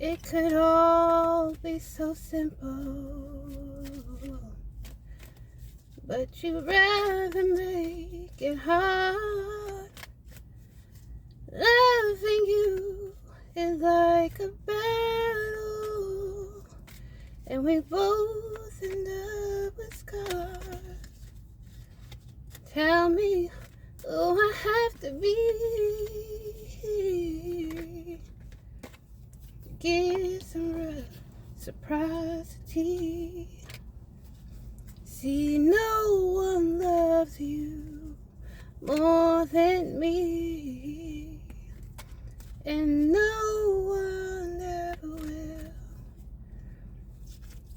It could all be so simple, but you'd rather make it hard. Loving you is like a battle, and we both end up with scars. Tell me who I have to be to get some reciprocity. See, no one loves you more than me, and no one ever will.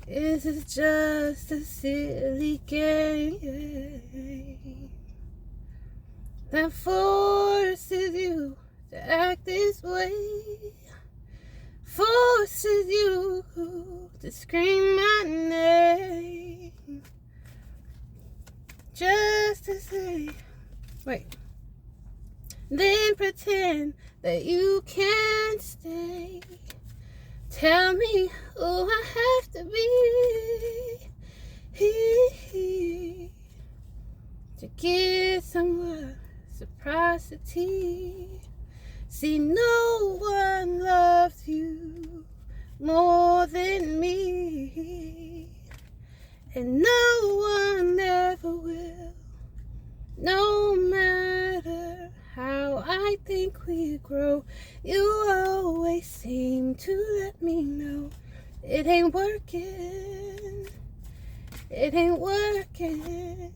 This is just a silly game that forces you to act this way, forces you to scream my name, just to say, wait, then pretend that you can't stay. Tell me who I have to be to get some reciprocity. See, no one loves you more than me, and no one ever will. No matter how I think we grow, you always seem to let me know it ain't working, it ain't working.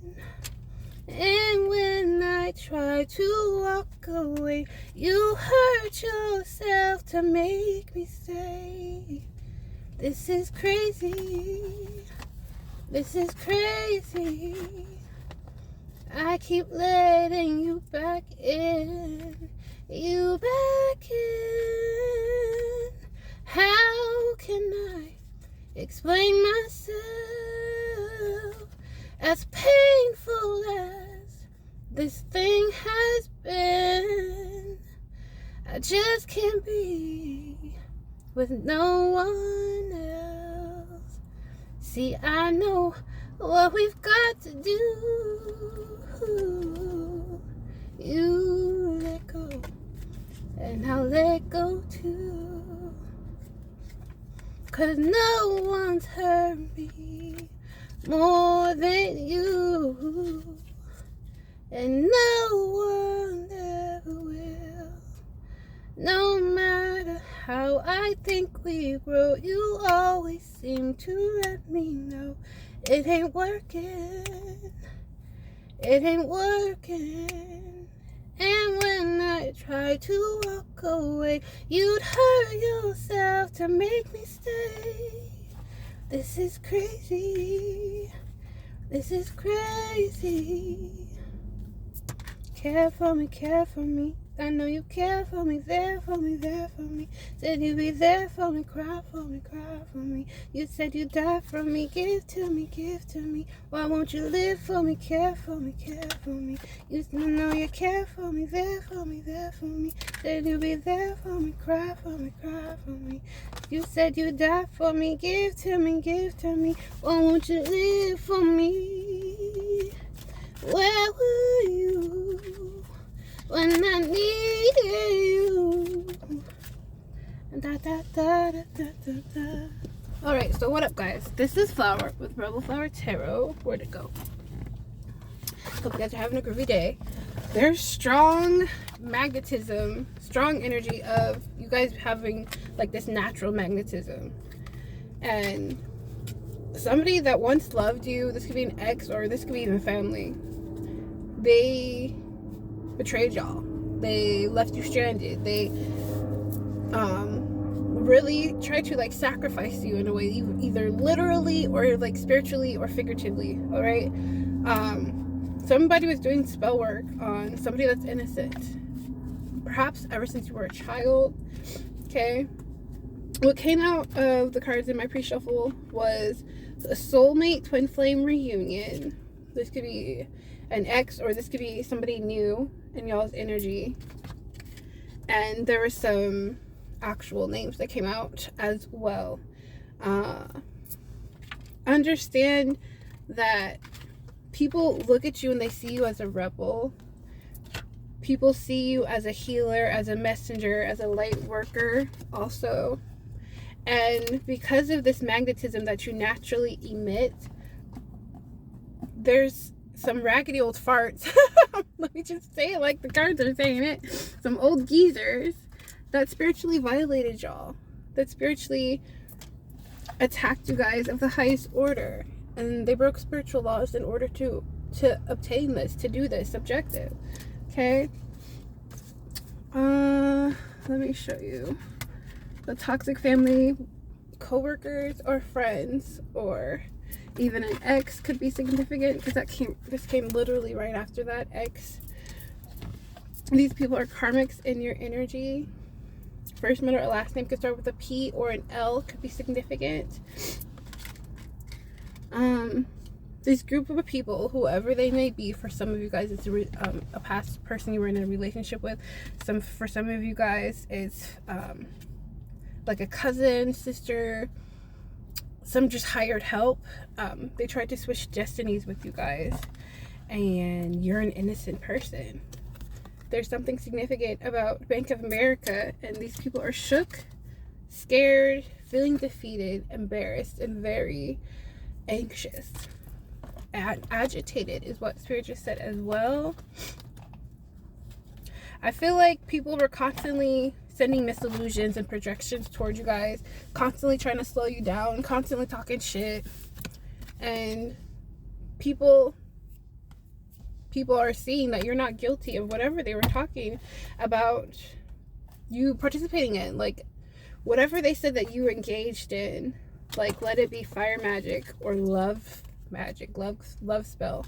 And when I try to walk away, you hurt yourself to make me stay. This is crazy, this is crazy. I keep letting you back in, you back in. How can I explain myself? As painful as this thing has been, I just can't be with no one else. See, I know what we've got to do. You let go, and I'll let go too. 'Cause no one's hurt me more than you, and no one ever will. No matter how I think we grow, you always seem to let me know it ain't working, it ain't working. And when I try to walk away, you'd hurt yourself to make me stay. This is crazy, this is crazy. Care for me, care for me. I know you care for me, there for me, there for me. Said you'd be there for me, cry for me, cry for me. You said you'd die for me, give to me, give to me. Why won't you live for me, care for me, care for me? You know you care for me, there for me, there for me. Said you'd be there for me, cry for me, cry for me. You said you'd die for me, give to me, give to me. Why won't you live for me? Where were you when I needed you? Da, da, da, da, da, da, da. Alright, so what up, guys? This is Flower with Rebel Flower Tarot. Where'd it go? Hope you guys are having a groovy day. There's strong magnetism, strong energy of you guys having like this natural magnetism. And somebody that once loved you, this could be an ex or this could be even family, they betrayed y'all. They left you stranded. They really tried to like sacrifice you in a way, either literally or like spiritually or figuratively. All right. Somebody was doing spell work on somebody that's innocent, perhaps ever since you were a child. Okay. What came out of the cards in my pre-shuffle was a soulmate twin flame reunion. This could be an ex or this could be somebody new in y'all's energy. And there was some actual names that came out as well. Understand that people look at you and they see you as a rebel. People see you as a healer, as a messenger, as a light worker also. And because of this magnetism that you naturally emit, there's some raggedy old farts. Let me just say it like the cards are saying it. Some old geezers that spiritually violated y'all. That spiritually attacked you guys of the highest order. And they broke spiritual laws in order to obtain this, to do this objective. Okay? Let me show you. The toxic family, co-workers or friends, or even an ex could be significant, because this came literally right after that. Ex. These people are karmics in your energy. First, middle, or last name could start with a P or an L, could be significant. This group of people, whoever they may be, for some of you guys it's a past person you were in a relationship with. For some of you guys it's like a cousin, sister, some just hired help. They tried to switch destinies with you guys, and you're an innocent person. There's something significant about Bank of America, and these people are shook, scared, feeling defeated, embarrassed, and very anxious. Agitated is what Spirit just said as well. I feel like people were constantly sending misillusions and projections towards you guys, constantly trying to slow you down, constantly talking shit, and people are seeing that you're not guilty of whatever they were talking about you participating in. Like, whatever they said that you were engaged in, like, let it be fire magic or love magic, love spell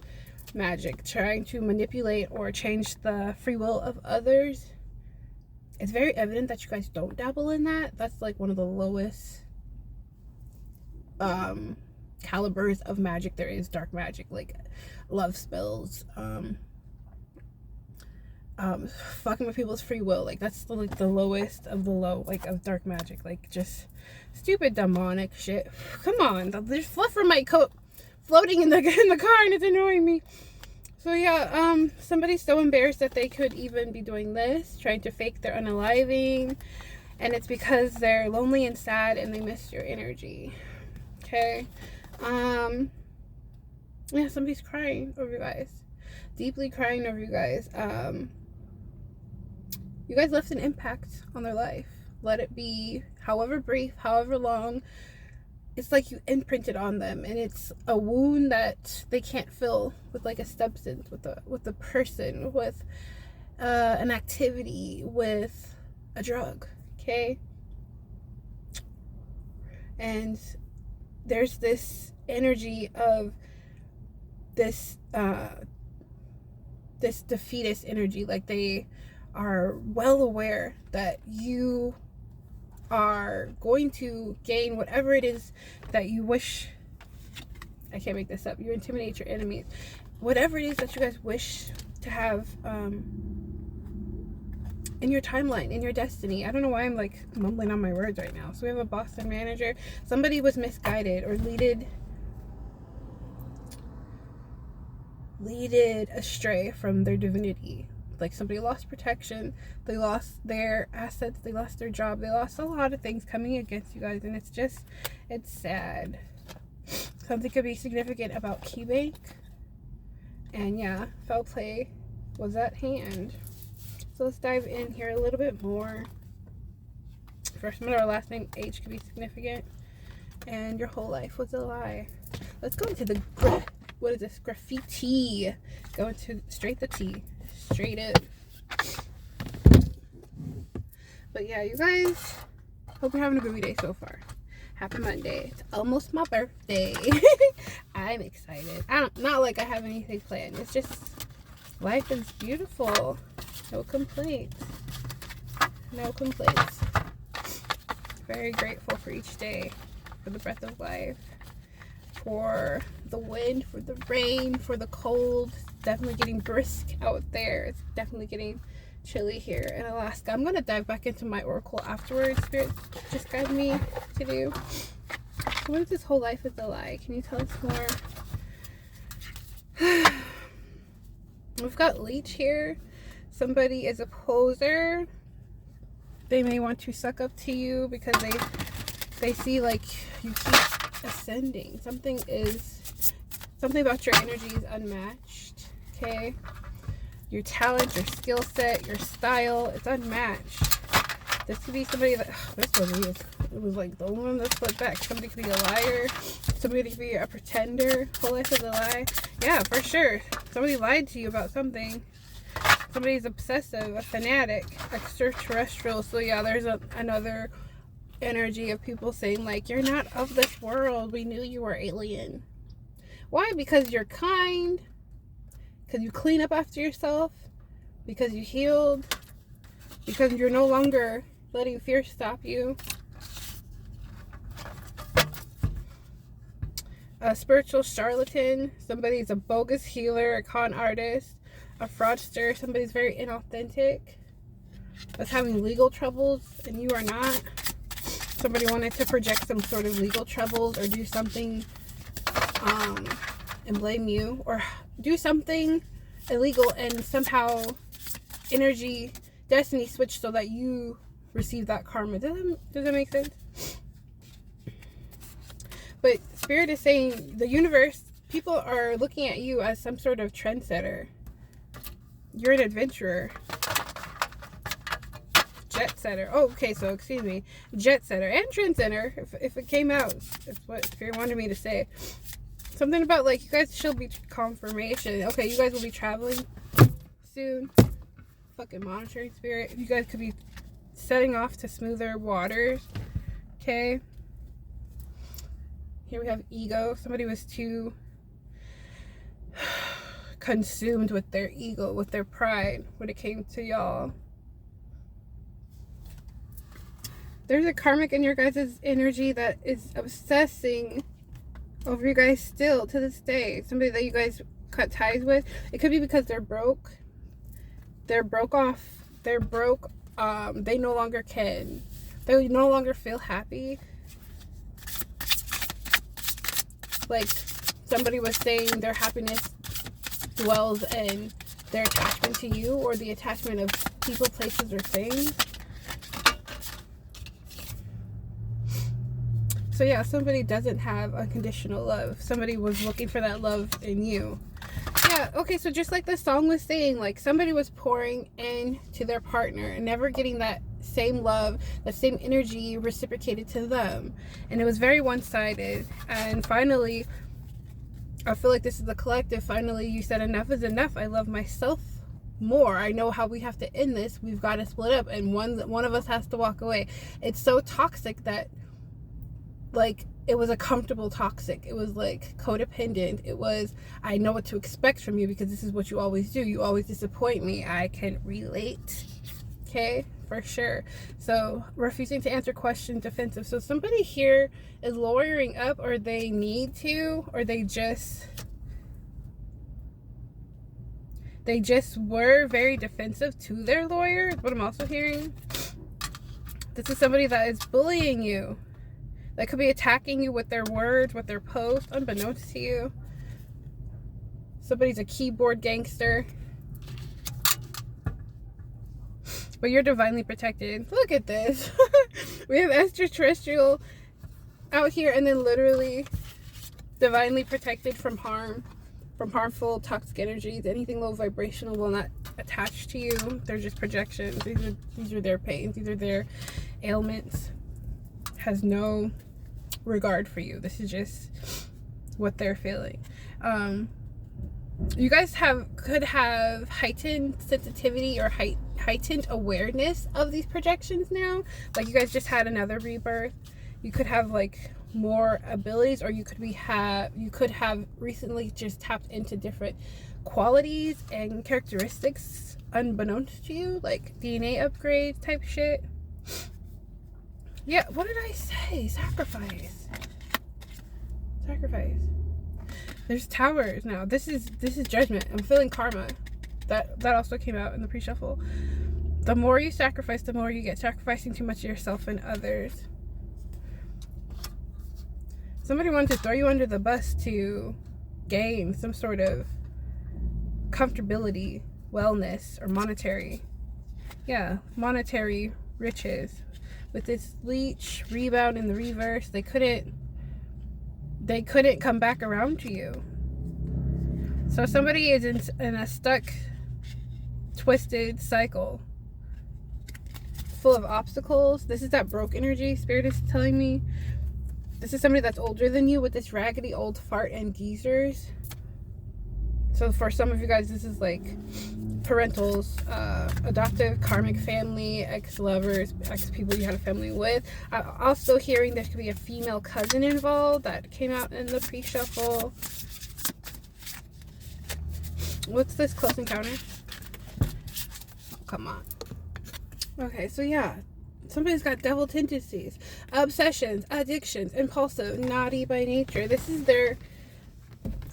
magic, trying to manipulate or change the free will of others. It's very evident that you guys don't dabble in that. That's like one of the lowest calibers of magic there is. Dark magic, like love spells, fucking with people's free will, like that's like the lowest of the low, like of dark magic, like just stupid demonic shit. Come on, there's fluff from my coat floating in the car and it's annoying me. So yeah, somebody's so embarrassed that they could even be doing this, trying to fake their unaliving, and it's because they're lonely and sad and they missed your energy. Okay. Yeah, somebody's crying over you guys, deeply crying over you guys. You guys left an impact on their life. Let it be however brief, however long. It's like you imprinted on them, and it's a wound that they can't fill with like a substance, with a person, with an activity, with a drug. Okay. And there's this energy of this this defeatist energy, like they are well aware that you are going to gain whatever it is that you wish. I can't make this up. You intimidate your enemies. Whatever it is that you guys wish to have in your timeline, in your destiny. I don't know why I'm like mumbling on my words right now. So we have a boss and manager. Somebody was misguided or leaded astray from their divinity. Like somebody lost protection, they lost their assets, they lost their job, they lost a lot of things coming against you guys, and it's sad. Something could be significant about Key Bank, and yeah, foul play was at hand. So let's dive in here a little bit more. First name or last name H could be significant, and your whole life was a lie. Let's go into the what is this? Graffiti. Go into straight the T. Straight up. But yeah, you guys, hope you're having a groovy day so far. Happy Monday. It's almost my birthday. I'm excited. Not like I have anything planned. It's just life is beautiful. No complaints. No complaints. Very grateful for each day, for the breath of life, for the wind, for the rain, for the cold. It's definitely getting brisk out there. It's definitely getting chilly here in Alaska. I'm gonna dive back into my oracle afterwards. Spirit just guide me to do. What if this whole life is a lie? Can you tell us more? We've got leech here. Somebody is a poser. They may want to suck up to you because they see like you keep ascending. Something about your energy is unmatched. Okay, your talent, your skill set, your style, it's unmatched. This could be somebody that this was like the only one that split back. Somebody could be a liar. Somebody could be a pretender. Whole life is a lie. Yeah, for sure. Somebody lied to you about something. Somebody's obsessive, a fanatic, extraterrestrial. So yeah, there's another energy of people saying like, you're not of this world. We knew you were alien. Why? Because you're kind. Because you clean up after yourself. Because you healed. Because you're no longer letting fear stop you. A spiritual charlatan. Somebody's a bogus healer, a con artist, a fraudster. Somebody's very inauthentic. That's having legal troubles and you are not. Somebody wanted to project some sort of legal troubles or do something and blame you, or do something illegal and somehow destiny switch so that you receive that karma. Does that make sense? But Spirit is saying the universe, people are looking at you as some sort of trendsetter. You're an adventurer. Jet setter. Oh, okay, so excuse me. Jet setter and trendsetter. If it came out, it's what Spirit wanted me to say. Something about like you guys should be confirmation. Okay, you guys will be traveling soon. Fucking monitoring Spirit. You guys could be setting off to smoother waters. Okay. Here we have ego. Somebody was too consumed with their ego, with their pride when it came to y'all. There's a karmic in your guys' energy that is obsessing over you guys still to this day. Somebody that you guys cut ties with. It could be because they're broke. They're broke off. They're broke. They no longer can. They no longer feel happy. Like somebody was saying their happiness dwells in their attachment to you or the attachment of people, places, or things. So yeah, somebody doesn't have unconditional love. Somebody was looking for that love in you. Yeah, okay, so just like the song was saying, like somebody was pouring into their partner and never getting that same love, that same energy reciprocated to them. And it was very one-sided. And finally, I feel like this is the collective. Finally, you said enough is enough. I love myself more. I know how we have to end this. We've got to split up and one of us has to walk away. It's so toxic that like it was a comfortable toxic. It was like codependent. It was, I know what to expect from you because this is what you always do. You always disappoint me. I can relate. Okay, for sure. So refusing to answer questions, defensive. So somebody here is lawyering up, or they need to, or they just were very defensive to their lawyer. What I'm also hearing. This is somebody that is bullying you. That could be attacking you with their words, with their posts, unbeknownst to you. Somebody's a keyboard gangster. But you're divinely protected. Look at this. We have extraterrestrial out here and then literally divinely protected from harm, from harmful toxic energies. Anything low vibrational will not attach to you. They're just projections. These are their pains. These are their ailments. Has no regard for you. This is just what they're feeling. You guys could have heightened sensitivity or heightened awareness of these projections now. Like you guys just had another rebirth. You could have like more abilities, or you could have recently just tapped into different qualities and characteristics unbeknownst to you, like DNA upgrade type shit. Yeah, what did I say? Sacrifice. There's towers now. This is judgment. I'm feeling karma. That also came out in the pre-shuffle. The more you sacrifice, the more you get, sacrificing too much of yourself and others. Somebody wanted to throw you under the bus to gain some sort of comfortability, wellness, or monetary. Yeah, monetary riches. With this leech, rebound in the reverse, they couldn't come back around to you. So somebody is in a stuck, twisted cycle full of obstacles. This is that broke energy Spirit is telling me. This is somebody that's older than you with this raggedy old fart and geezers. So for some of you guys, this is like parentals, adoptive, karmic family, ex-lovers, ex-people you had a family with. I'm also hearing there could be a female cousin involved that came out in the pre-shuffle. What's this close encounter? Oh, come on. Okay, so yeah. Somebody's got devil tendencies, obsessions, addictions, impulsive, naughty by nature. This is their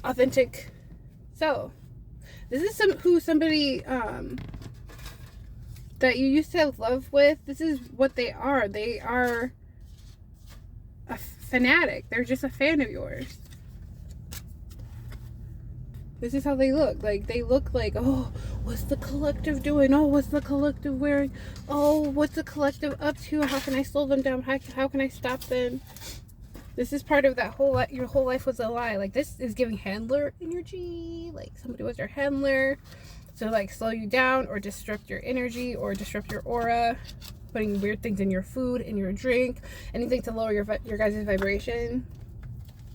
authentic self. This is somebody that you used to have love with. This is what they are. They are a fanatic. They're just a fan of yours. This is how they look. Like, they look like, oh, what's the collective doing? Oh, what's the collective wearing? Oh, what's the collective up to? How can I slow them down? How can I stop them? This is part of that whole, your whole life was a lie. Like, this is giving handler energy. Like, somebody was your handler. So, like, slow you down or disrupt your energy or disrupt your aura. Putting weird things in your food, in your drink. Anything to lower your guys' vibration.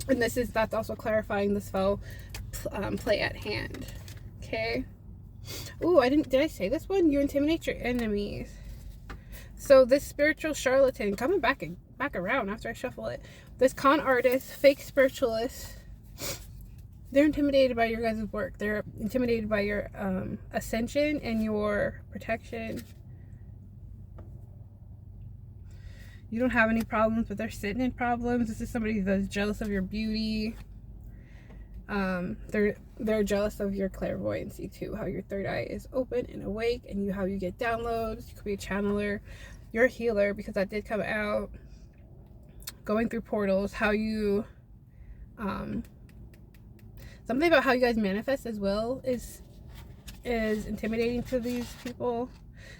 And that's also clarifying the spell play at hand. Okay. Ooh, did I say this one? You intimidate your enemies. So this spiritual charlatan coming back around after I shuffle it. This con artist, fake spiritualist, they're intimidated by your guys' work. They're intimidated by your ascension and your protection. You don't have any problems, but they're sitting in problems. This is somebody that's jealous of your beauty. They're jealous of your clairvoyancy too, how your third eye is open and awake, and how you get downloads. You could be a channeler, you're a healer, because that did come out. Going through portals, how you something about how you guys manifest as well is intimidating to these people.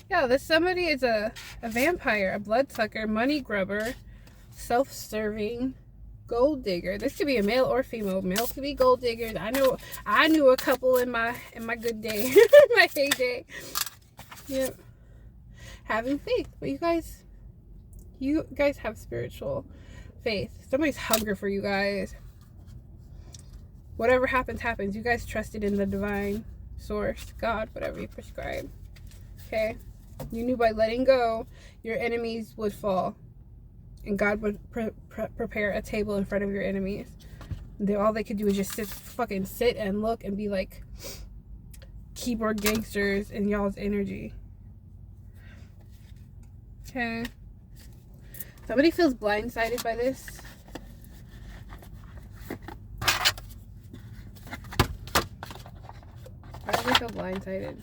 Yeah, this somebody is a vampire, a bloodsucker, money grubber, self-serving, gold digger. This could be a male or female. Males could be gold diggers. I knew a couple in my good day, my heyday. Yep. Having faith, but you guys have spiritual faith. Somebody's hunger for you guys. Whatever happens, happens. You guys trusted in the divine source, God, whatever you prescribe. Okay. You knew by letting go, your enemies would fall. And God would prepare a table in front of your enemies. All they could do is just sit and look and be like keyboard gangsters in y'all's energy. Okay. Somebody feels blindsided by this. Why do they feel blindsided?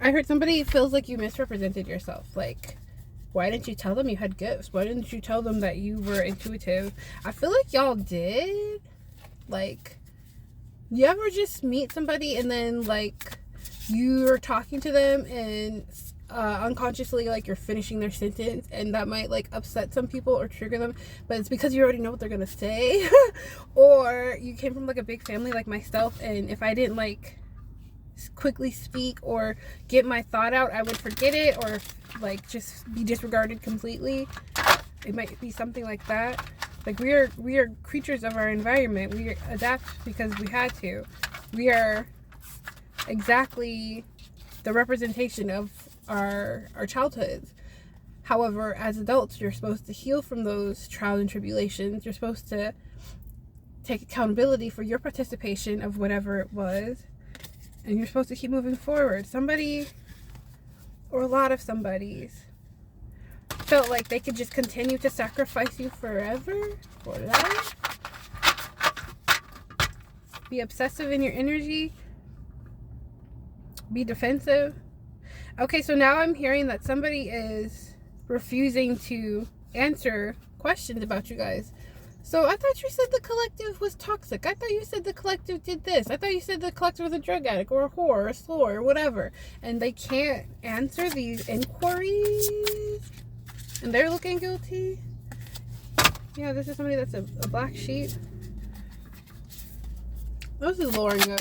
I heard somebody feels like you misrepresented yourself. Like, why didn't you tell them you had gifts? Why didn't you tell them that you were intuitive? I feel like y'all did. Like, you ever just meet somebody and then, like, you're talking to them and unconsciously, like, you're finishing their sentence, and that might, like, upset some people or trigger them, but it's because you already know what they're gonna say. Or you came from, like, a big family like myself, and if I didn't, like, quickly speak or get my thought out, I would forget it, or like just be disregarded completely. It might be something like that. Like, we are creatures of our environment. We adapt because we had to. We are exactly the representation of our childhoods. However, as adults, you're supposed to heal from those trials and tribulations. You're supposed to take accountability for your participation of whatever it was. And you're supposed to keep moving forward. Somebody, or a lot of somebodies, felt like they could just continue to sacrifice you forever for life. Be obsessive in your energy. Be defensive. Okay, so now I'm hearing that somebody is refusing to answer questions about you guys. So I thought you said the collective was toxic. I thought you said the collective did this. I thought you said the collective was a drug addict or a whore or a slur or whatever. And they can't answer these inquiries. And they're looking guilty. Yeah, this is somebody that's a black sheep. This is lowering up.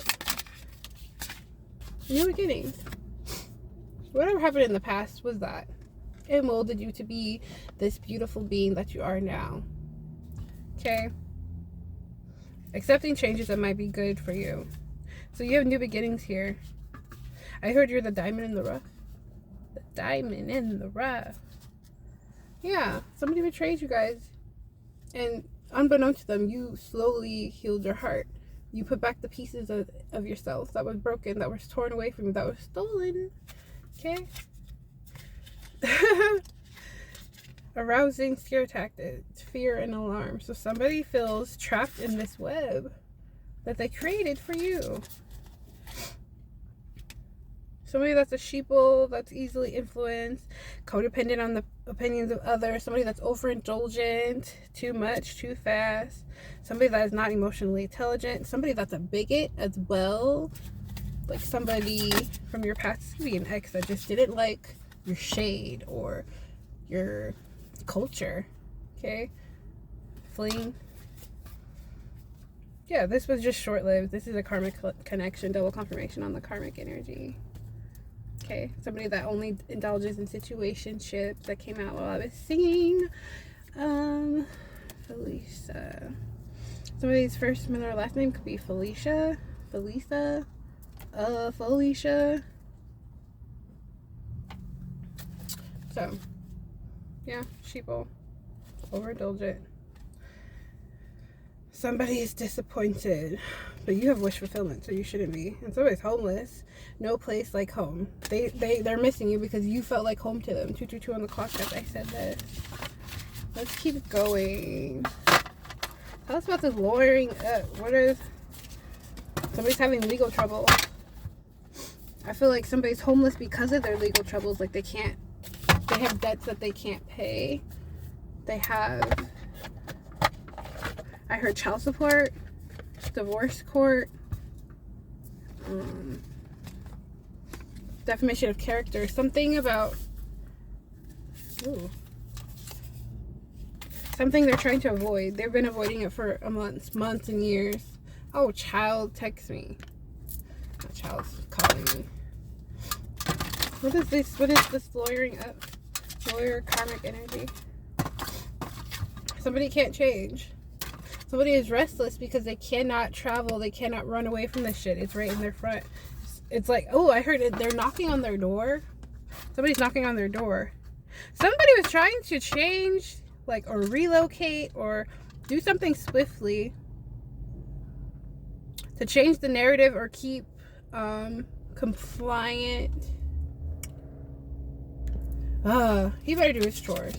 New beginnings. Whatever happened in the past was that. It molded you to be this beautiful being that you are now. Okay? Accepting changes that might be good for you. So you have new beginnings here. I heard you're the diamond in the rough. The diamond in the rough. Yeah, somebody betrayed you guys. And unbeknownst to them, you slowly healed your heart. You put back the pieces of yourself that was broken, that was torn away from you, that was stolen. Okay? Arousing scare tactics, fear and alarm. So somebody feels trapped in this web that they created for you. Somebody that's a sheeple, that's easily influenced, codependent on the opinions of others. Somebody that's overindulgent, too much, too fast. Somebody that is not emotionally intelligent. Somebody that's a bigot as well. Like somebody from your past. This could be an ex that just didn't like your shade or your culture. Okay? Fleeing. Yeah, this was just short-lived. This is a karmic connection, double confirmation on the karmic energy. Okay, somebody that only indulges in situationships. That came out while I was singing. Felicia. Somebody's first or last name could be Felicia. Felicia. Felicia. So, yeah, sheeple. Overindulgent. Somebody is disappointed, but you have wish fulfillment, so you shouldn't be. And somebody's homeless. No place like home. They're missing you because you felt like home to them. 222 on the clock as I said this. Let's keep going. Tell us about this lawyering up. What is... Somebody's having legal trouble. I feel like somebody's homeless because of their legal troubles. Like they have debts that they can't pay. They have... I heard child support, divorce court, defamation of character, something about, something they're trying to avoid. They've been avoiding it for months and years. Oh, child, text me. My child's calling me. What is this? What is this lawyering up? Lawyer karmic energy. Somebody can't change. Somebody is restless because they cannot travel. They cannot run away from this shit. It's right in their front. It's like, oh, I heard it. They're knocking on their door. Somebody's knocking on their door. Somebody was trying to change, like, or relocate or do something swiftly to change the narrative or keep compliant. He better do his chores.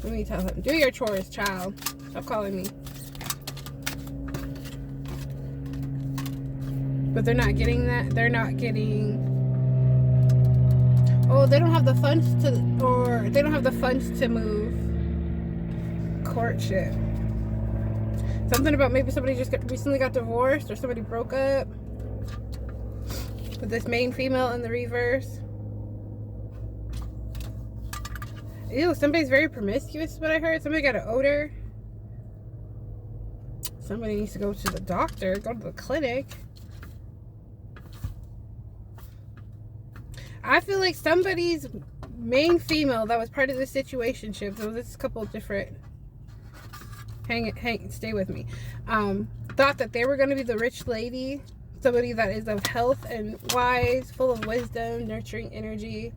Let me tell him. Do your chores, child. Stop calling me. But they're not getting that. They're not getting... Oh, they don't have the funds to... Or they don't have the funds to move. Courtship. Something about maybe somebody just recently got divorced. Or somebody broke up. With this main female in the reverse. Ew, somebody's very promiscuous is what I heard. Somebody got an odor. Somebody needs to go to the doctor. Go to the clinic. I feel like somebody's main female that was part of the situationship, so this is a couple of different, stay with me, thought that they were going to be the rich lady, somebody that is of health and wise, full of wisdom, nurturing energy,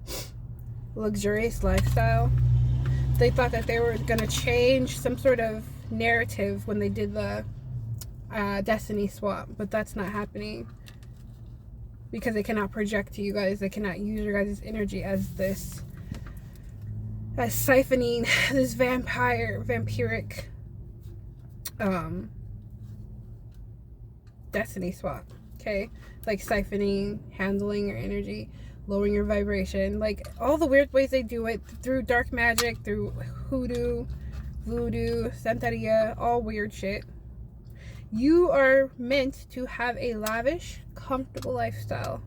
luxurious lifestyle. They thought that they were going to change some sort of narrative when they did the destiny swap, but that's not happening. Because they cannot project to you guys. They cannot use your guys' energy as this, as siphoning this vampiric destiny swap. Okay, like siphoning, handling your energy. lowering your vibration. Like, all the weird ways they do it, through dark magic, through hoodoo, voodoo, santeria, all weird shit. You are meant to have a lavish, comfortable lifestyle.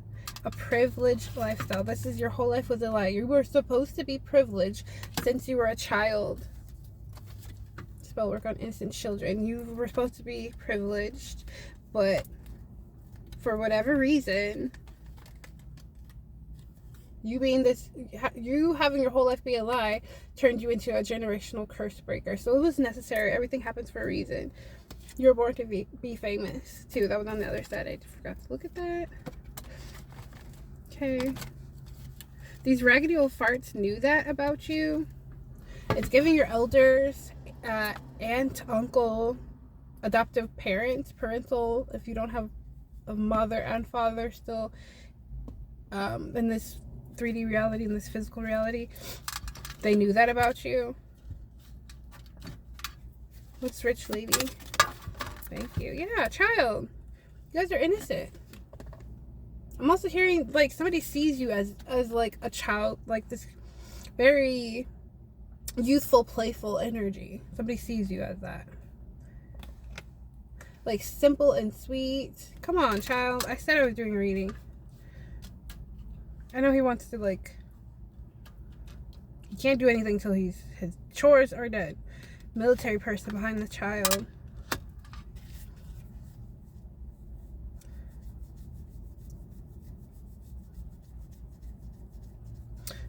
A privileged lifestyle. This is your whole life was a lie. You were supposed to be privileged since you were a child. Spell work on innocent children. You were supposed to be privileged, but for whatever reason, you having your whole life be a lie turned you into a generational curse breaker. So it was necessary. Everything happens for a reason. You were born to be famous too. That was on the other side. I forgot to look at that. Okay. These raggedy old farts knew that about you. It's giving your elders, aunt, uncle, adoptive parents, parental, if you don't have a mother and father still in this 3D reality, in this physical reality, they knew that about you. What's rich lady? Thank you. Yeah, child. You guys are innocent. I'm also hearing like somebody sees you as like a child, like this very youthful, playful energy. Somebody sees you as that. Like simple and sweet. Come on, child. I said I was doing a reading. I know he wants to, like, he can't do anything until his chores are done. Military person behind the child.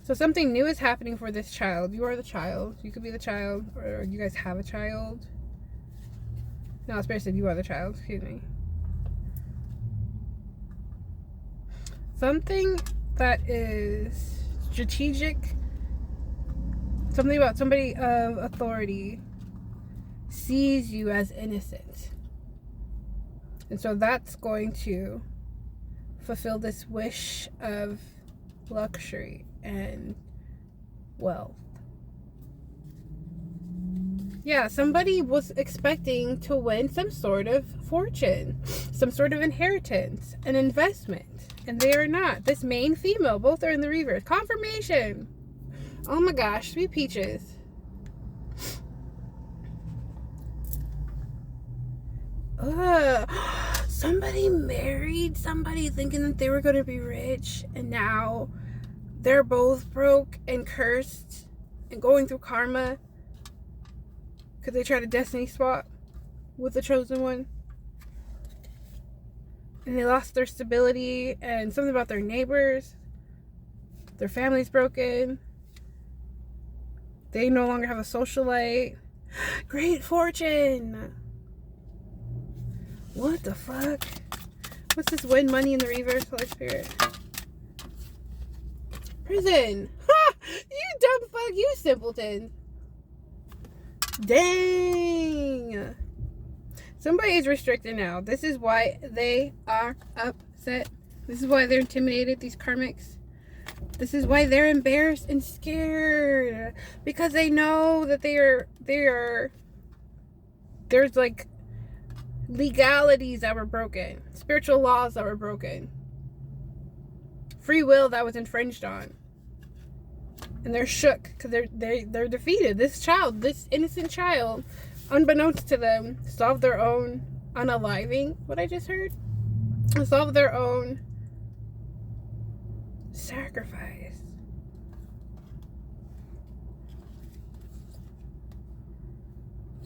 So something new is happening for this child. You are the child. You could be the child, or you guys have a child. No, Spirit said you are the child. Excuse me. Something that is strategic. Something about somebody of authority sees you as innocent. And so that's going to fulfill this wish of luxury and wealth. Yeah, somebody was expecting to win some sort of fortune, some sort of inheritance, an investment, and they are not. This main female, both are in the reverse. Confirmation. Oh my gosh, sweet peaches. Somebody married somebody thinking that they were going to be rich, and now they're both broke and cursed and going through karma because they tried a destiny swap with the chosen one. And they lost their stability and something about their neighbors. Their family's broken. They no longer have a socialite. Great fortune. What the fuck? What's this win money in the reverse, Holy Spirit? Prison. Ha! You dumb fuck, you simpleton. Dang. Somebody is restricted now. This is why they are upset. This is why they're intimidated, these karmics. This is why they're embarrassed and scared. Because they know that there's like legalities that were broken. Spiritual laws that were broken. Free will that was infringed on. And they're shook because they're defeated. This child, this innocent child, unbeknownst to them, solved their own unaliving, what I just heard, solved their own sacrifice.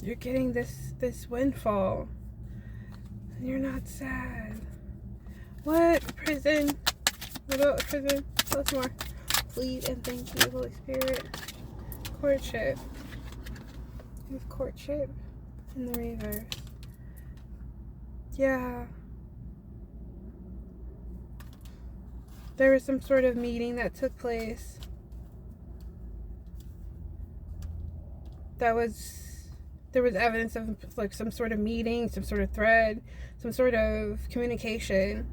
You're getting this windfall, and you're not sad. What? Prison? What about prison? Tell us more. Please and thank you, Holy Spirit. Courtship. With courtship in the reverse. Yeah. There was some sort of meeting that took place. There was evidence of like some sort of meeting, some sort of thread, some sort of communication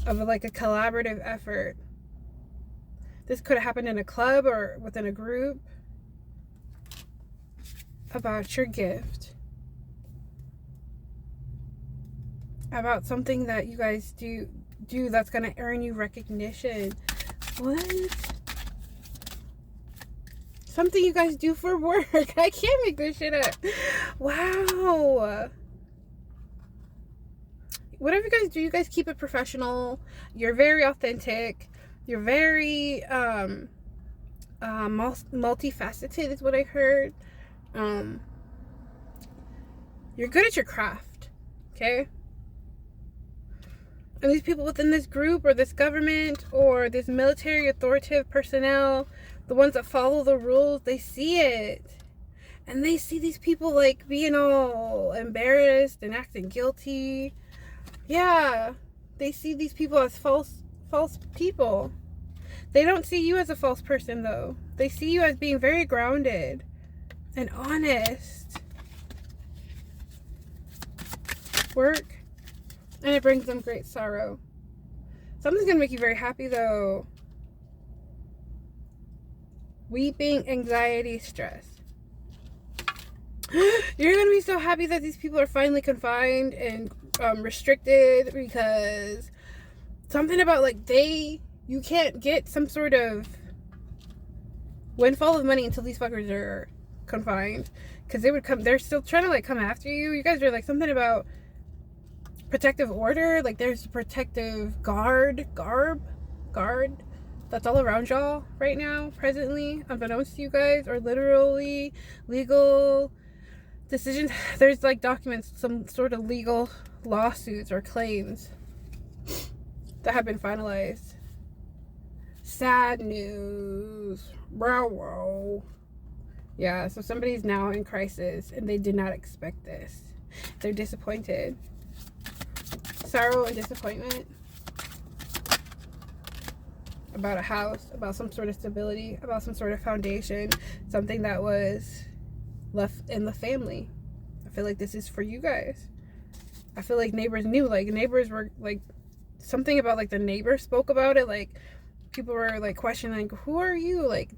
of like a collaborative effort. This could have happened in a club or within a group about your gift. About something that you guys do that's going to earn you recognition. What? Something you guys do for work. I can't make this shit up. Wow. Whatever you guys do, you guys keep it professional. You're very authentic. You're very multifaceted is what I heard. You're good at your craft. Okay? And these people within this group or this government or this military authoritative personnel, the ones that follow the rules, they see it. And they see these people like being all embarrassed and acting guilty. Yeah. They see these people as false people. They don't see you as a false person though. They see you as being very grounded and honest. Work. And it brings them great sorrow. Something's going to make you very happy though. Weeping, anxiety, stress. You're going to be so happy that these people are finally confined and restricted, because something about like you can't get some sort of windfall of money until these fuckers are confined, because they're still trying to like come after you. You guys are like something about protective order, like there's a protective guard that's all around y'all right now, presently, unbeknownst to you guys, or literally legal decisions. There's like documents, some sort of legal lawsuits or claims that have been finalized. Sad news. Bro. Yeah, so somebody's now in crisis and they did not expect this. They're disappointed. Sorrow and disappointment about a house, about some sort of stability, about some sort of foundation, something that was left in the family. I feel like this is for you guys. I feel like neighbors knew, like neighbors were like, something about like the neighbors spoke about it, like people were like questioning, like, who are you? Like,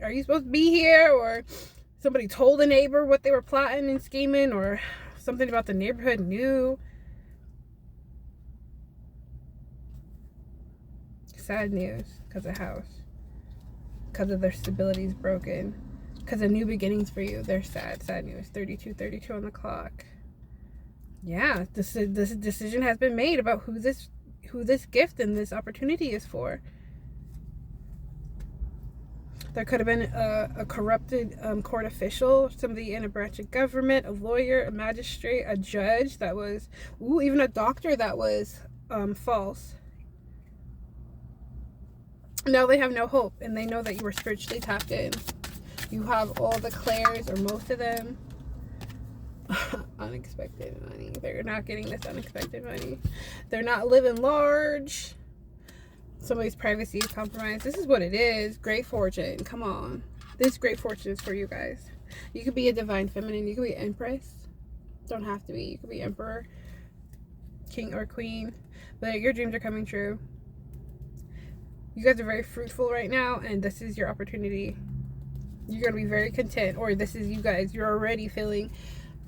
are you supposed to be here? Or somebody told a neighbor what they were plotting and scheming, or something about the neighborhood knew. Sad news, because of house, because of their stability is broken, because of new beginnings for you. They're sad news. 32 on the clock. Yeah, this decision has been made about who this gift and this opportunity is for. There could have been a corrupted court official, somebody in a branch of government, a lawyer, a magistrate, a judge that was, even a doctor that was false. Now they have no hope, and they know that you were spiritually tapped in. You have all the clairs, or most of them. Unexpected money. They're not getting this unexpected money. They're not living large. Somebody's privacy is compromised. This is what it is. Great fortune. Come on. This great fortune is for you guys. You could be a divine feminine. You could be empress. Don't have to be. You could be emperor, king, or queen. But your dreams are coming true. You guys are very fruitful right now, and this is your opportunity. You're going to be very content, or this is you guys. You're already feeling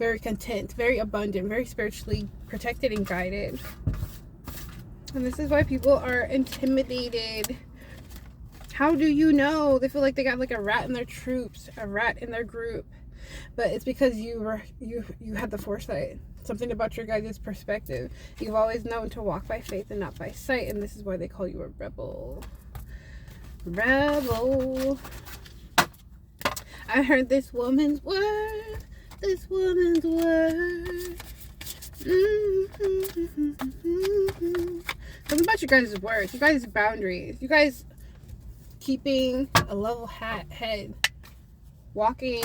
very content, very abundant, very spiritually protected and guided. And this is why people are intimidated. How do you know? They feel like they got like a rat in their troops, a rat in their group. But it's because you had the foresight. Something about your guys' perspective. You've always known to walk by faith and not by sight, and this is why they call you a rebel. Rebel. I heard this woman's word. This woman's word. Something about you guys' words. You guys' boundaries. You guys keeping a level head. Walking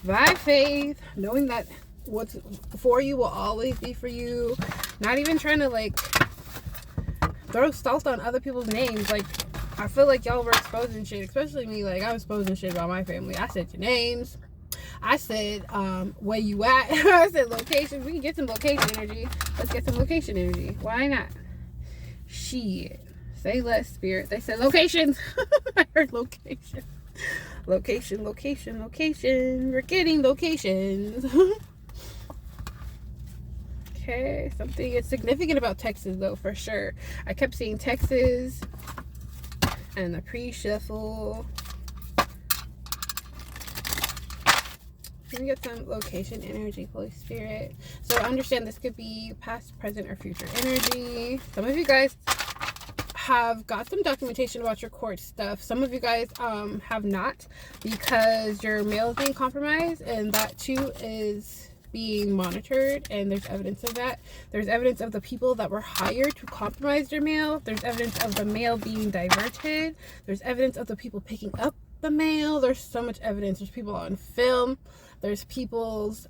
by faith. Knowing that what's for you will always be for you. Not even trying to like throw salt on other people's names. Like, I feel like y'all were exposing shit, especially me. Like, I was exposing shit about my family. I said your names. I said where you at. I said location. We can get some location energy. Let's get some location energy. Why not? Shit. Say less, spirit. They said locations. I heard location. Location. We're getting locations. Okay, something is significant about Texas though, for sure. I kept seeing Texas and the pre-shuffle. Let me get some location energy, Holy Spirit. So understand this could be past, present, or future energy. Some of you guys have got some documentation about your court stuff. Some of you guys have not, because your mail is being compromised, and that too is being monitored, and there's evidence of that. There's evidence of the people that were hired to compromise your mail. There's evidence of the mail being diverted. There's evidence of the people picking up the mail. There's so much evidence. There's people on film. There's people's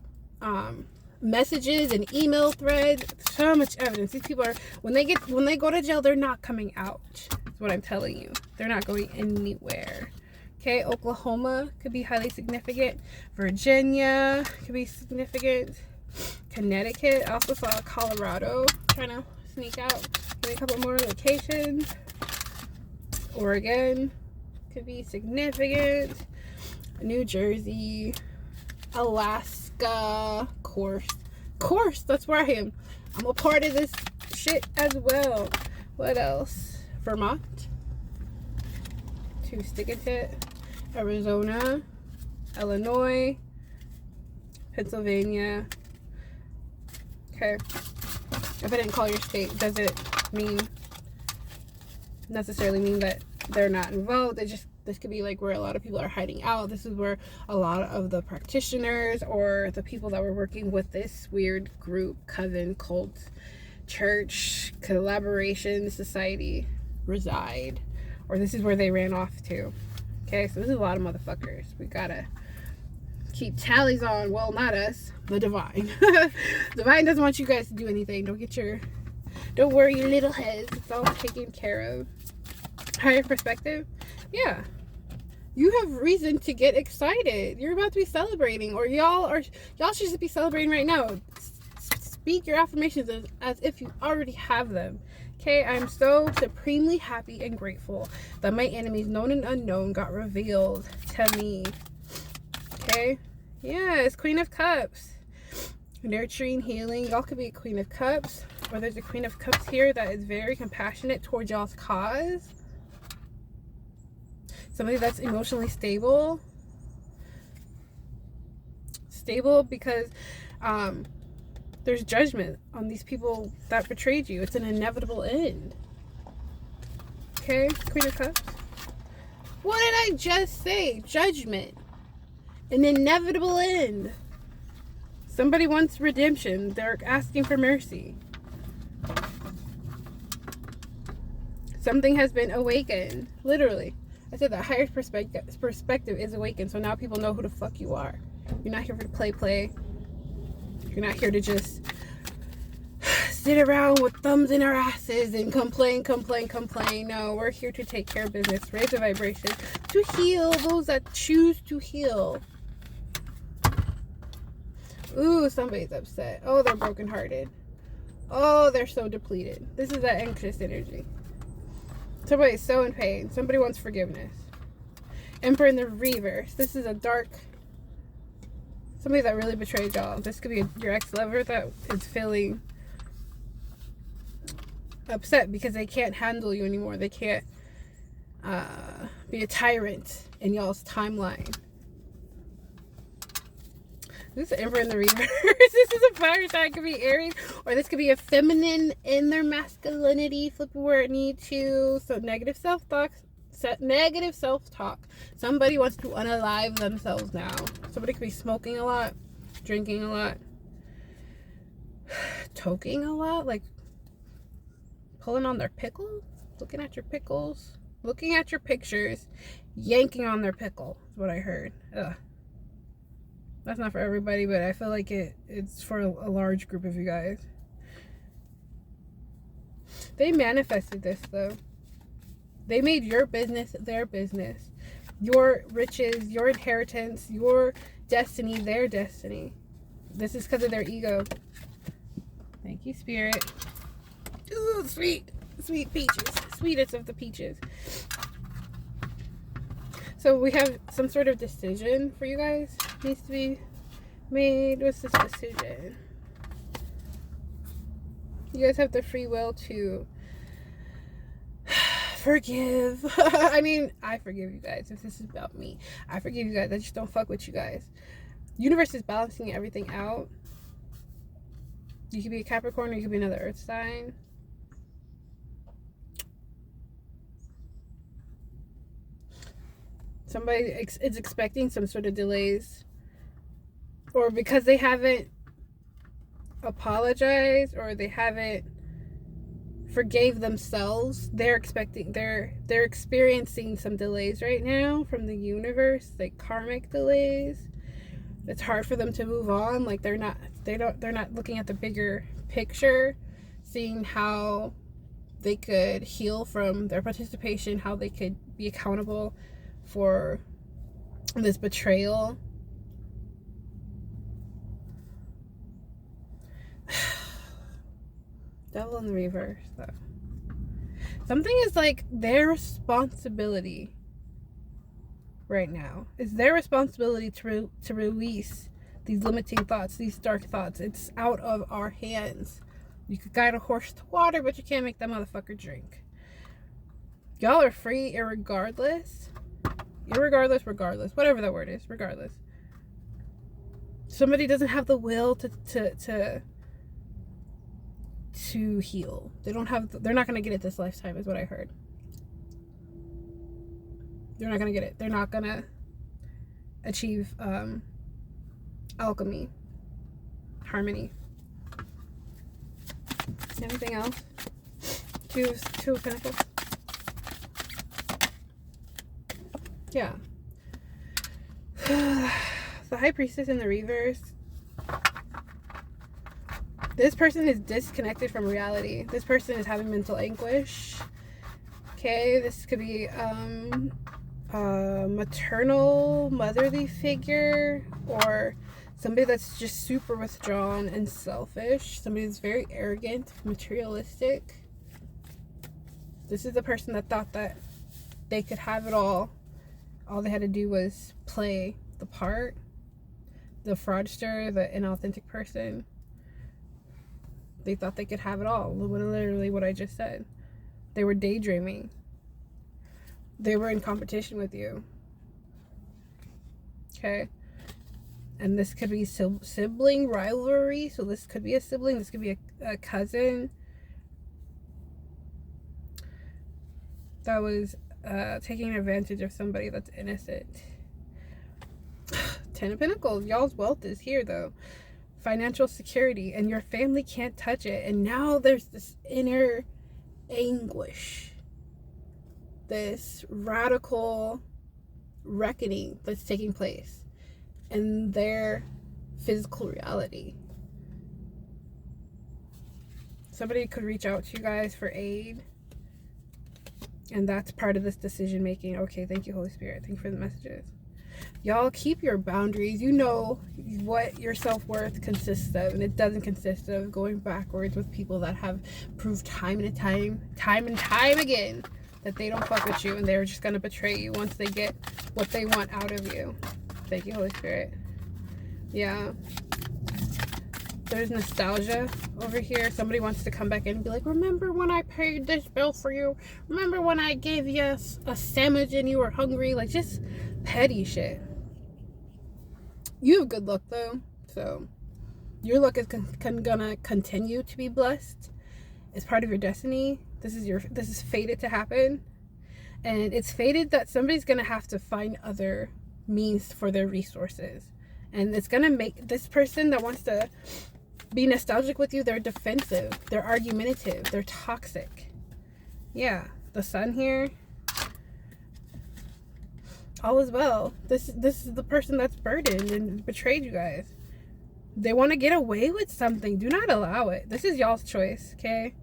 messages and email threads. So much evidence. These people are, when they go to jail, they're not coming out. That's what I'm telling you. They're not going anywhere. Okay, Oklahoma could be highly significant. Virginia could be significant. Connecticut. I also saw Colorado trying to sneak out. Give me a couple more locations. Oregon could be significant. New Jersey. Alaska. Course, that's where I am. I'm a part of this shit as well. What else? Vermont. To stick it to. Arizona. Illinois. Pennsylvania. Okay. If I didn't call your state, does it necessarily mean that they're not involved? This could be like where a lot of people are hiding out. This is where a lot of the practitioners or the people that were working with this weird group, coven, cult, church, collaboration, society reside. Or this is where they ran off to. Okay, so this is a lot of motherfuckers. We gotta keep tallies on. Well, not us, the divine. Divine doesn't want you guys to do anything. Don't worry your little heads. It's all taken care of. Higher perspective. Yeah. You have reason to get excited. You're about to be celebrating, or y'all should just be celebrating right now. Speak your affirmations as if you already have them. Okay, I'm so supremely happy and grateful that my enemies, known and unknown, got revealed to me. Okay? Yes, Queen of Cups. Nurturing, healing. Y'all could be a Queen of Cups, or there's a Queen of Cups here that is very compassionate towards y'all's cause. Somebody that's emotionally stable. Stable because there's judgment on these people that betrayed you. It's an inevitable end. Okay, Queen of Cups. What did I just say? Judgment. An inevitable end. Somebody wants redemption. They're asking for mercy. Something has been awakened. Literally. I said that higher perspective is awakened. So now people know who the fuck you are. You're not here for play. You're not here to just sit around with thumbs in our asses and complain. No, we're here to take care of business, raise the vibration, to heal those that choose to heal. Ooh, somebody's upset. Oh, they're brokenhearted. Oh, they're so depleted. This is that anxious energy. Somebody's so in pain. Somebody wants forgiveness. Emperor in the reverse. This is a dark... Somebody that really betrayed y'all. This could be your ex-lover that is feeling upset because they can't handle you anymore. They can't be a tyrant in y'all's timeline. This is Emperor in the reverse. This is a fire sign. It could be Aries, or this could be a feminine in their masculinity. Flip it where it need to. So negative self-talk. Negative self-talk. Somebody wants to unalive themselves now. Somebody could be smoking a lot, drinking a lot, toking a lot, like pulling on their pickles, looking at your pickles, looking at your pictures, yanking on their pickle is what I heard. Ugh. That's not for everybody, but I feel like it's for a large group of you guys. They manifested this though. They made your business their business. Your riches, your inheritance, your destiny, their destiny. This is because of their ego. Thank you, Spirit. Ooh, sweet. Sweet peaches. Sweetest of the peaches. So we have some sort of decision for you guys. Needs to be made. What's this decision? You guys have the free will to forgive. I mean, I forgive you guys. If this is about me, I forgive you guys. I just don't fuck with you guys. Universe is balancing everything out. You could be a Capricorn, or you could be another earth sign. Somebody is expecting some sort of delays, or because they haven't apologized, or they haven't forgave themselves, they're experiencing some delays right now from the universe, like karmic delays. It's hard for them to move on. Like they're not looking at the bigger picture, seeing how they could heal from their participation, how they could be accountable for this betrayal. Devil in the reverse, though. Something is like their responsibility right now. It's their responsibility to release these limiting thoughts, these dark thoughts. It's out of our hands. You could guide a horse to water, but you can't make that motherfucker drink. Y'all are free irregardless. Regardless. Whatever that word is, regardless. Somebody doesn't have the will to heal. They're not gonna get it this lifetime, is what I heard. They're not gonna get it. They're not gonna achieve alchemy, harmony. Anything else? Two of Pentacles. Yeah. The High Priestess in the reverse. This person is disconnected from reality. This person is having mental anguish. Okay, this could be a maternal, motherly figure, or somebody that's just super withdrawn and selfish. Somebody that's very arrogant, materialistic. This is the person that thought that they could have it all. All they had to do was play the part. The fraudster, the inauthentic person. They thought they could have it all. Literally what I just said. They were daydreaming. They were in competition with you. Okay? And this could be sibling rivalry. So this could be a sibling. This could be a cousin that was taking advantage of somebody that's innocent. 10 of Pentacles. Y'all's wealth is here, though. Financial security. And your family can't touch it. And now there's this inner anguish. This radical reckoning that's taking place in their physical reality. Somebody could reach out to you guys for aid. And that's part of this decision making. Okay, thank you, Holy Spirit. Thank you for the messages. Y'all keep your boundaries. You know what your self-worth consists of, and it doesn't consist of going backwards with people that have proved time and time again that they don't fuck with you, and they're just gonna betray you once they get what they want out of you. Thank you, Holy Spirit. Yeah. There's nostalgia over here. Somebody wants to come back in and be like, remember when I paid this bill for you? Remember when I gave you a sandwich and you were hungry? Like, just petty shit. You have good luck, though. So, your luck is gonna continue to be blessed. It's part of your destiny. This is fated to happen. And it's fated that somebody's gonna have to find other means for their resources. And it's gonna make this person that wants to be nostalgic with you, they're defensive, they're argumentative, they're toxic. Yeah, the sun here. All is well. This is the person that's burdened and betrayed you guys. They want to get away with something. Do not allow it. This is y'all's choice, okay?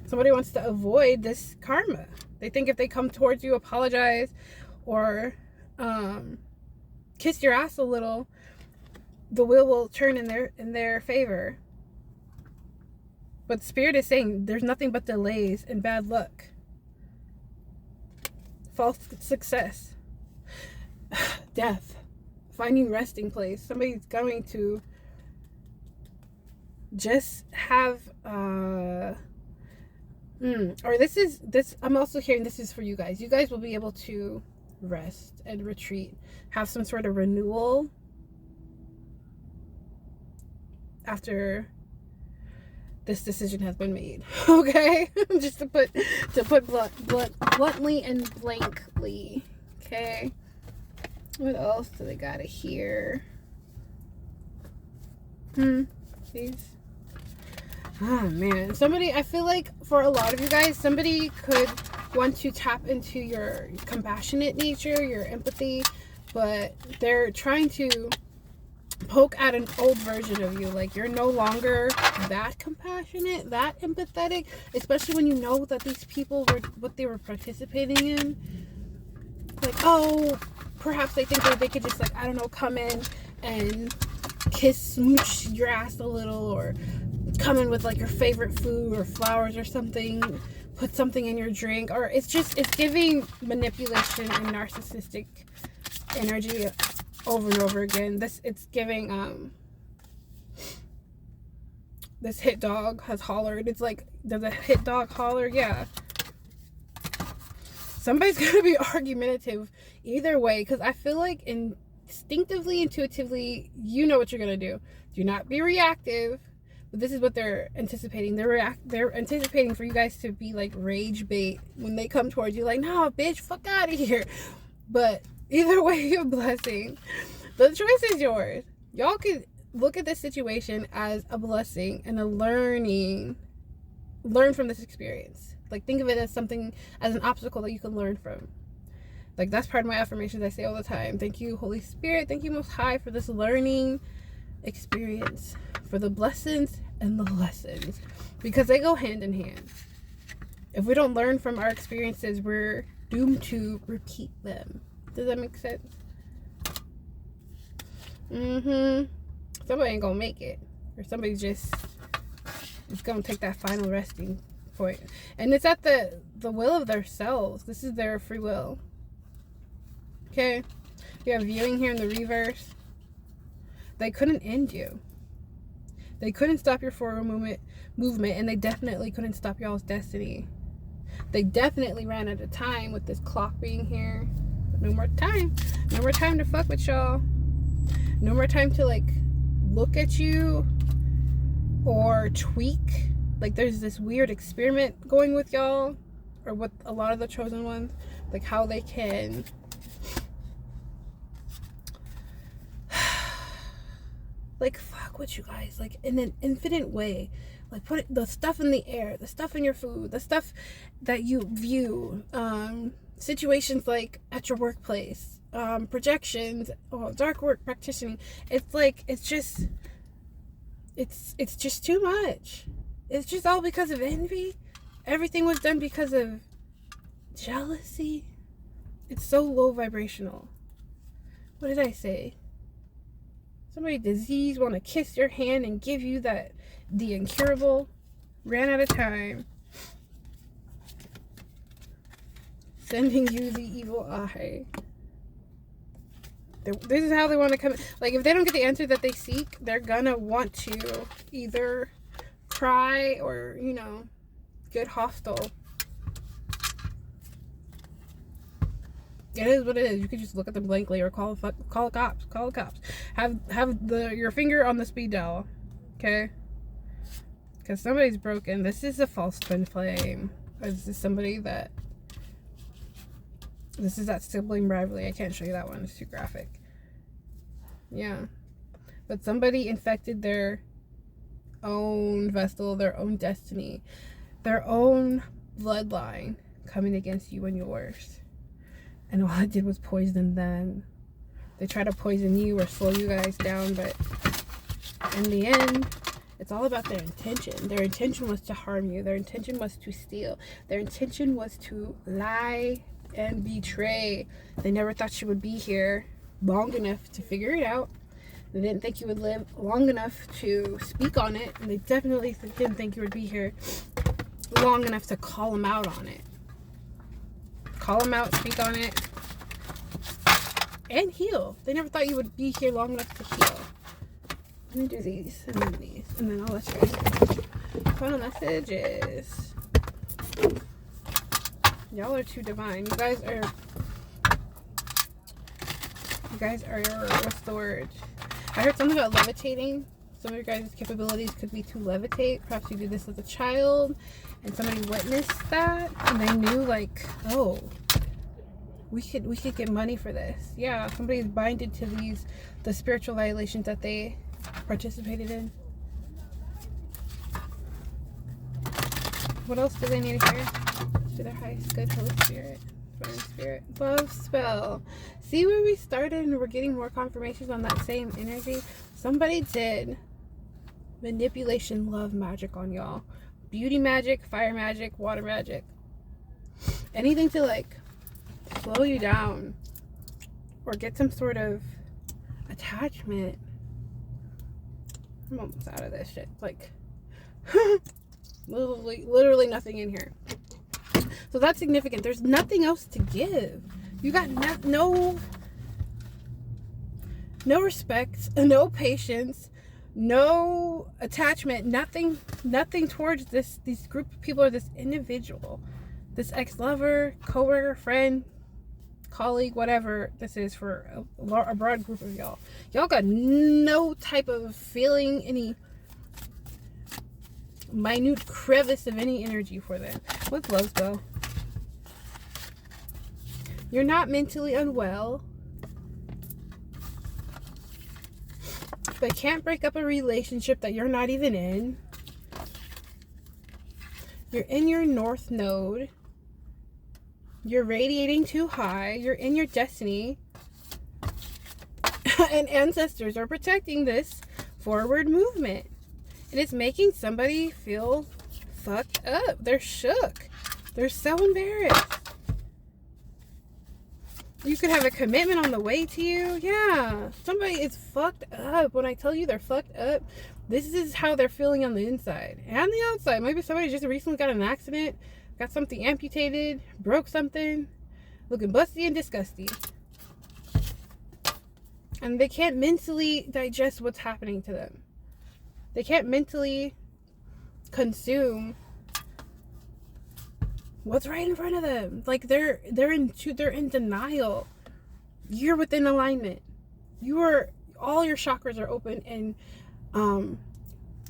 Somebody wants to avoid this karma. They think if they come towards you, apologize, or kiss your ass a little, the wheel will turn in their favor. But Spirit is saying there's nothing but delays and bad luck. False success. Death. Finding resting place. Somebody's going to just have or this I'm also hearing this is for you guys. You guys will be able to rest and retreat, have some sort of renewal after this decision has been made. Okay? Just to put bluntly and blankly. Okay? What else do they got here? These. Oh man, I feel like for a lot of you guys, somebody could want to tap into your compassionate nature, your empathy, but they're trying to poke at an old version of you. Like, you're no longer that compassionate, that empathetic, especially when you know that these people were what they were participating in. Like, oh, perhaps they think that they could just, like, I don't know, come in and smooch your ass a little, or come in with like your favorite food or flowers or something, put something in your drink, or it's giving manipulation and narcissistic energy over and over again. It's giving this hit dog has hollered. It's like, does a hit dog holler? Yeah. Somebody's gonna be argumentative either way, because I feel like instinctively, intuitively, you know what you're gonna do. Do not be reactive. But this is what they're anticipating. They're anticipating for you guys to be like rage bait when they come towards you. Like, no, bitch, fuck out of here. But either way, a blessing. The choice is yours. Y'all could look at this situation as a blessing and a learn from this experience. Like, think of it as something, as an obstacle that you can learn from. Like, that's part of my affirmations I say all the time. Thank you, Holy Spirit. Thank you, Most High, for this learning experience, for the blessings and the lessons, because they go hand in hand. If we don't learn from our experiences, we're doomed to repeat them. Does that make sense? Somebody ain't gonna make it, or somebody's just gonna take that final resting point, and it's at the will of their selves. This is their free will. Okay, we have viewing here in the reverse. They couldn't end you. They couldn't stop your forward movement, and they definitely couldn't stop y'all's destiny. They definitely ran out of time with this clock being here. No more time. No more time to fuck with y'all. No more time to, like, look at you or tweak. Like, there's this weird experiment going with y'all, or with a lot of the chosen ones, like how they can like fuck with you guys, like in an infinite way. Like, put the stuff in the air, the stuff in your food, the stuff that you view, situations like at your workplace, projections, dark work practicing. It's like, it's just too much. It's just all because of envy. Everything was done because of jealousy. It's so low vibrational. What did I say? Somebody diseased want to kiss your hand and give you the incurable. Ran out of time. Sending you the evil eye. This is how they want to come. Like, if they don't get the answer that they seek, they're gonna want to either cry or, get hostile. It is what it is. You could just look at them blankly, or call the cops. Call the cops. Have your finger on the speed dial, okay? Because somebody's broken. This is a false twin flame. This is somebody that. This is that sibling rivalry. I can't show you that one. It's too graphic. Yeah, but somebody infected their own vessel, their own destiny, their own bloodline coming against you and yours. And all it did was poison them. They try to poison you or slow you guys down, but in the end, it's all about their intention. Their intention was to harm you. Their intention was to steal. Their intention was to lie and betray. They never thought you would be here long enough to figure it out. They didn't think you would live long enough to speak on it. And they definitely didn't think you would be here long enough to call them out on it. Call them out, speak on it, and heal. They never thought you would be here long enough to heal. Let me do these and then these, and then I'll let you guys go. Final messages. Y'all are too divine. You guys are, what's the word? I heard something about levitating. Some of your guys' capabilities could be to levitate. Perhaps you did this as a child and somebody witnessed that and they knew, like, oh, we could get money for this. Yeah, somebody's binded to the spiritual violations that they participated in. What else do they need to hear? To their highest good, Holy Spirit, Divine Spirit, love spell. See where we started, and we're getting more confirmations on that same energy. Somebody did manipulation, love magic on y'all. Beauty magic, fire magic, water magic. Anything to, like, slow you down or get some sort of attachment. I'm almost out of this shit. Like, literally nothing in here. So that's significant. There's nothing else to give. You got no respect, no patience, no attachment, nothing towards these group of people or this individual, this ex-lover, co-worker, friend, colleague, whatever this is for a broad group of y'all. Y'all got no type of feeling, any minute crevice of any energy for them. What's love spell? You're not mentally unwell, but can't break up a relationship that you're not even in. You're in your north node. You're radiating too high. You're in your destiny. And ancestors are protecting this forward movement. And it's making somebody feel fucked up. They're shook. They're so embarrassed. You could have a commitment on the way to you. Yeah. Somebody is fucked up. When I tell you they're fucked up, this is how they're feeling on the inside and the outside. Maybe somebody just recently got in an accident, got something amputated, broke something, looking busty and disgusting. And they can't mentally digest what's happening to them. They can't mentally consume what's right in front of them. Like they're in denial. You're within alignment. All your chakras are open and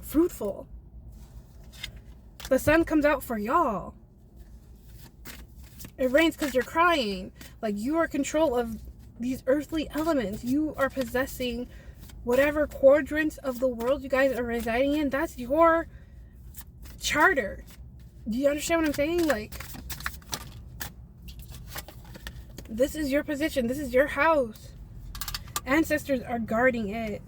fruitful. The sun comes out for y'all. It rains because you're crying. Like you are in control of these earthly elements. You are possessing whatever quadrants of the world you guys are residing in. That's your charter. Do you understand what I'm saying? Like, this is your position. This is your house. Ancestors are guarding it.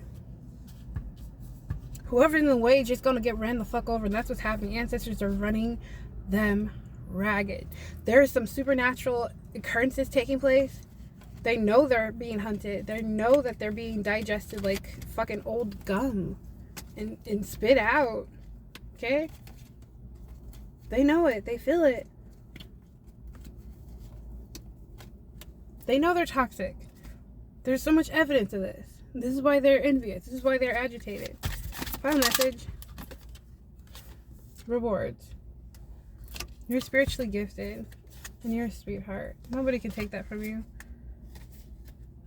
Whoever's in the way is just going to get ran the fuck over. And that's what's happening. Ancestors are running them ragged. There's some supernatural occurrences taking place. They know they're being hunted. They know that they're being digested like fucking old gum and spit out. Okay? They know it. They feel it. They know they're toxic. There's so much evidence of this. This is why they're envious. This is why they're agitated. Final message. Rewards. You're spiritually gifted. And you're a sweetheart. Nobody can take that from you.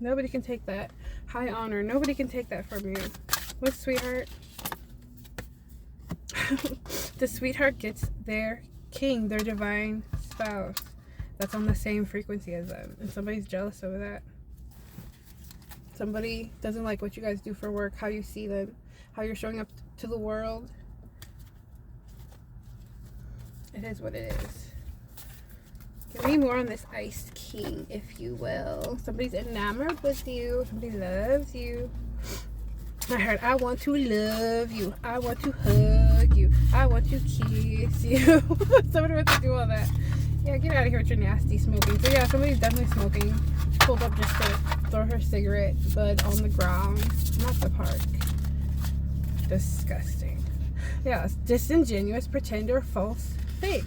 Nobody can take that. High honor. Nobody can take that from you. What's sweetheart? The sweetheart gets their king, their divine spouse that's on the same frequency as them. And somebody's jealous over that. Somebody doesn't like what you guys do for work, how you see them, how you're showing up to the world. It is what it is. Give me more on this iced king, if you will. Somebody's enamored with you. Somebody loves you. I heard, I want to love you. I want to hug you. I want to kiss you. Somebody wants to do all that. Yeah, get out of here with your nasty smoking. So yeah, somebody's definitely smoking. Pulled up just to throw her cigarette butt on the ground. Not the park. Disgusting. Yeah, it's disingenuous, pretender, false, fake.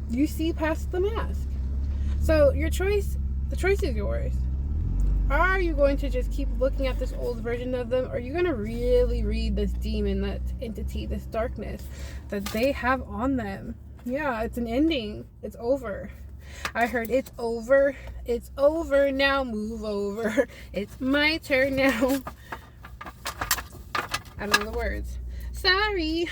You see past the mask. So your choice, the choice is yours. Are you going to just keep looking at this old version of them? Or are you going to really read this demon, that entity, this darkness that they have on them? Yeah, it's an ending. It's over. I heard it's over. It's over now. Move over. It's my turn now. I don't know the words. Sorry.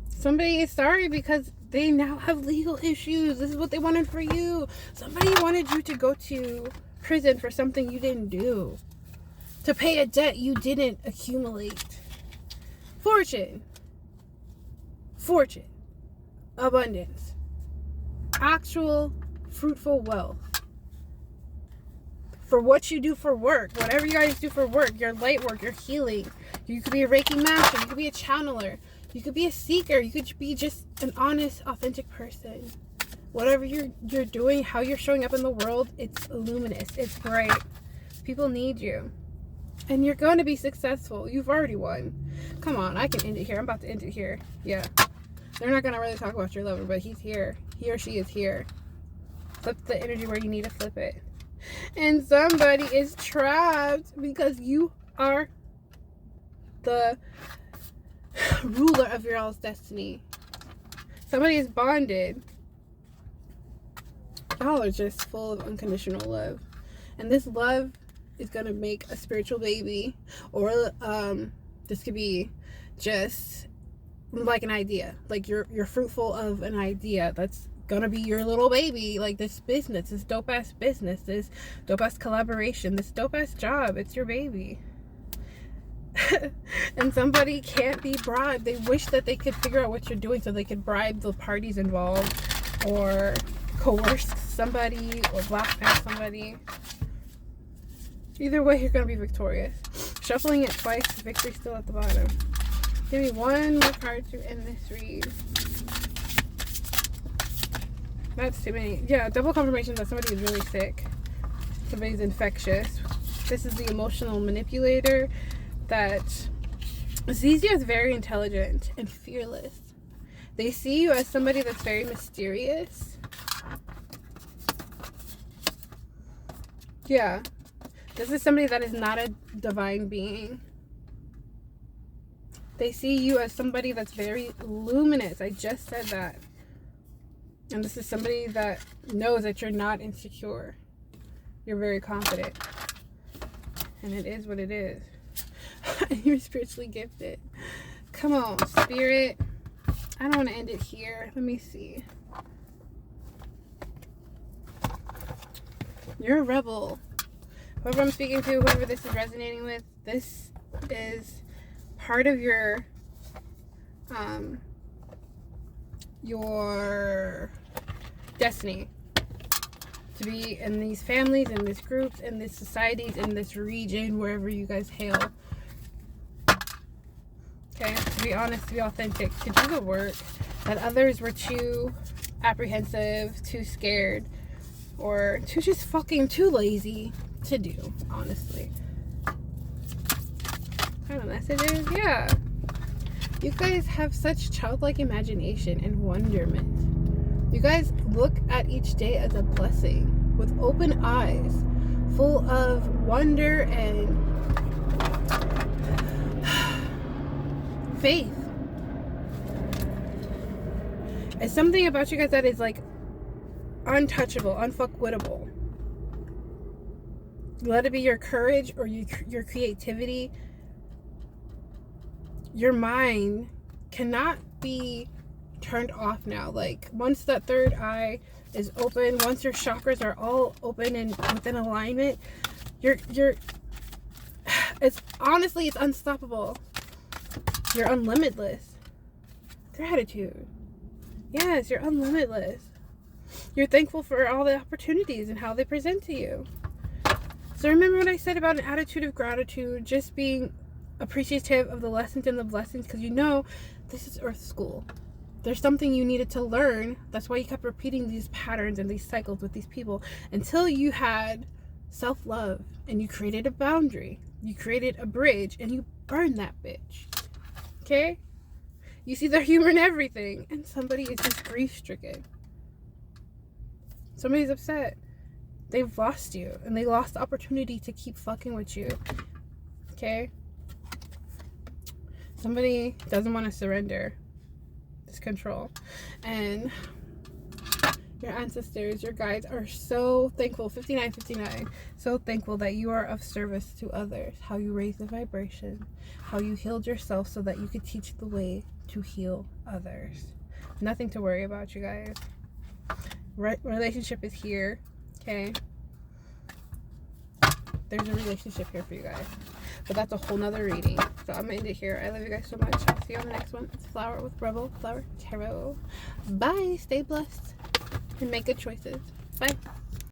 Somebody is sorry because they now have legal issues. This is what they wanted for you. Somebody wanted you to go to prison for something you didn't do. To pay a debt you didn't accumulate. Fortune. Abundance. Actual fruitful wealth. For what you do for work. Whatever you guys do for work. Your light work. Your healing. You could be a Reiki master. You could be a channeler. You could be a seeker. You could be just an honest, authentic person. Whatever you're doing, how you're showing up in the world, it's luminous. It's bright. People need you. And you're going to be successful. You've already won. Come on, I can end it here. I'm about to end it here. Yeah. They're not going to really talk about your lover, but he's here. He or she is here. Flip the energy where you need to flip it. And somebody is trapped because you are the ruler of your all's destiny. Somebody is bonded. Y'all are just full of unconditional love. And this love is going to make a spiritual baby. Or this could be just like an idea. Like you're fruitful of an idea that's going to be your little baby. Like this business, this dope ass business, this dope ass collaboration, this dope ass job. It's your baby. And somebody can't be bribed. They wish that they could figure out what you're doing so they could bribe the parties involved or coerce somebody or block past somebody. Either way, you're going to be victorious. Shuffling it twice, victory still at the bottom. Give me one more card to end this read. That's too many. Yeah, double confirmation that somebody is really sick. Somebody's infectious. This is the emotional manipulator that sees you as very intelligent and fearless. They see you as somebody that's very mysterious. Yeah. This is somebody that is not a divine being. They see you as somebody that's very luminous. I just said that. And this is somebody that knows that you're not insecure. You're very confident. And it is what it is. You're spiritually gifted. Come on, spirit. I don't want to end it here. Let me see. You're a rebel. Whoever I'm speaking to, whoever this is resonating with, this is part of your destiny. To be in these families, in these groups, in these societies, in this region, wherever you guys hail. Okay, to be honest, to be authentic, to do the work that others were too apprehensive, too scared, or too lazy to do, honestly. Kind of messages, yeah. You guys have such childlike imagination and wonderment. You guys look at each day as a blessing with open eyes, full of wonder and faith. It's something about you guys that is like untouchable, unfuckwittable. Let it be your courage or your creativity. Your mind cannot be turned off now. Like once that third eye is open, once your chakras are all open and within alignment, it's honestly, it's unstoppable. You're unlimitless. Gratitude. Yes, you're unlimitless. You're thankful for all the opportunities and how they present to you. So remember what I said about an attitude of gratitude, just being appreciative of the lessons and the blessings, because you know this is Earth School. There's something you needed to learn. That's why you kept repeating these patterns and these cycles with these people until you had self-love and you created a boundary. You created a bridge and you burned that bitch. Okay? You see the humor in everything, and somebody is just grief-stricken. Somebody's upset. They've lost you, and they lost the opportunity to keep fucking with you. Okay? Somebody doesn't want to surrender this control. And your ancestors, your guides are so thankful, 5959, so thankful that you are of service to others. How you raise the vibration, how you healed yourself so that you could teach the way to heal others. Nothing to worry about, you guys. Relationship is here, okay? There's a relationship here for you guys. But that's a whole nother reading. So I'm going to end it here. I love you guys so much. I'll see you on the next one. It's Flower with Rebel Flower Tarot. Bye. Stay blessed and make good choices. Bye.